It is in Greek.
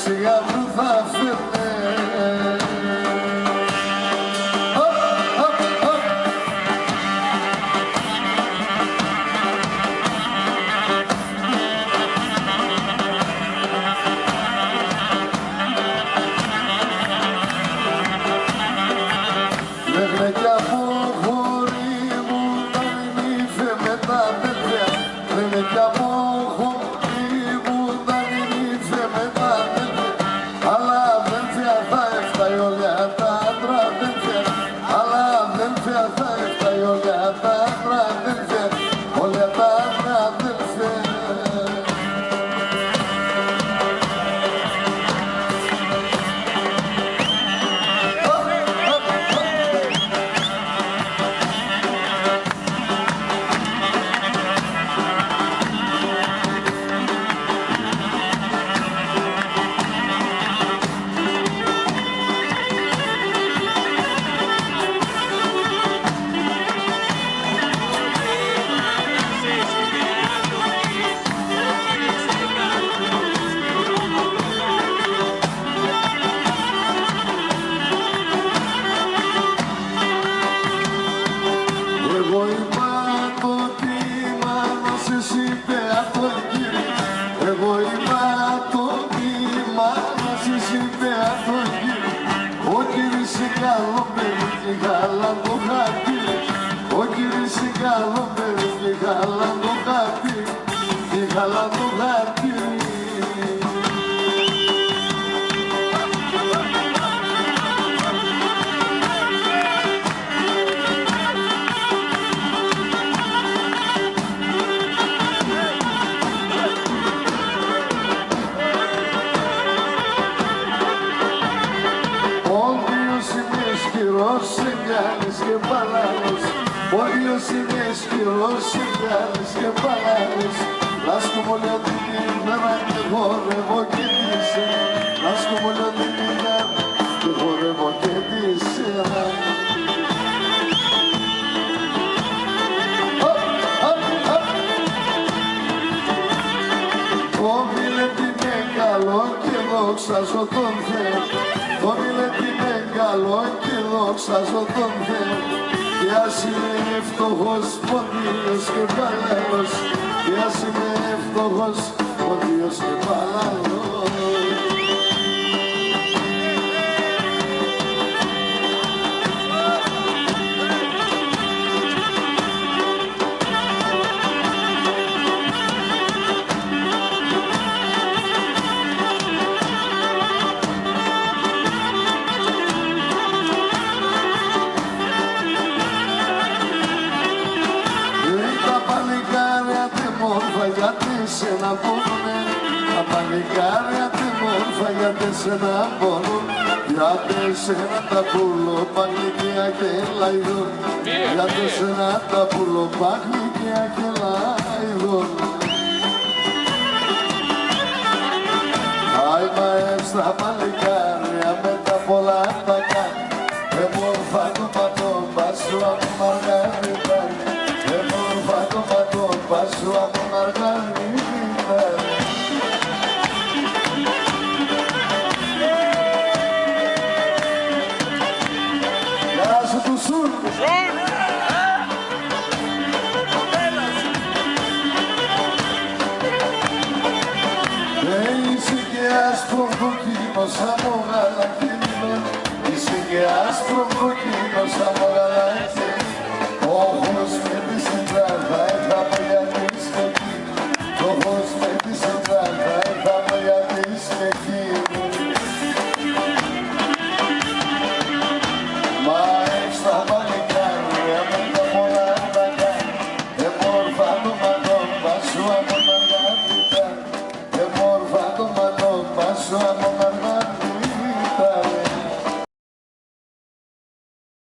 Σιγά που θα φέρνε. Μέχρι κι από χωρί μου να μην ήρθε με τα τέτοια. Μέχρι κι από χωρί μου να μην ήρθε με τα τέτοια. Αλλά αδέλφια θα έφταει όλα τα άντρα αδέλφια. Αλλά αδέλφια θα έφταει όλα τα άντρα αδέλφια. Όλα τα άντρα αδέλφια. Εγώ είμαι το κύμα, μας εσύ είπε από τον Κύριο. Εγώ είμαι το κύμα, μας εσύ είπε από τον Κύριο. Ο Κύριος είναι καλό παιδί και χαλά το χαρτί. Ο Κύριος είναι καλό παιδί και χαλά το χαρτί. Και χαλά το χαρτί. Σε κάνεις και παλάνες. Ο Διος είναι ισχυρός, σε κάνεις και παλάνες. Λάσκω μου λέω την ημέρα και χορεύω και τη σένα. Λάσκω μου λέω την ημέρα και χορεύω και τη σένα. Το μιλέτη είναι καλό και δόξαζω τον Θεό. Το μιλέτη είναι καλό και δόξαζω τον Θεό. Κι ας είμαι φτωχός, ποντίος και παλαιός. Κι ας είμαι φτωχός, ποντίος και παλαιός. Γιατί σε να πούνε, τα παλικάρια τη μόρφα γιατί σε να μπορούν. Γιατί σε να τα πουλοπαγνικία και λαϊδόν. Γιατί σε να τα πουλοπαγνικία και λαϊδόν. Άι μαέστρα παλικάρια με τα πολλά τα κάνει. Μόρφα το πατώ, πάσου από μαργαριτά. Μόρφα το πατώ, πάσου από μαργαριτά. Γεια σου του Σουρ! Είσαι και άσπρο κόκκινο σαν το γαλακτίνο. Είσαι και άσπρο κόκκινο σαν το γαλακτίνο.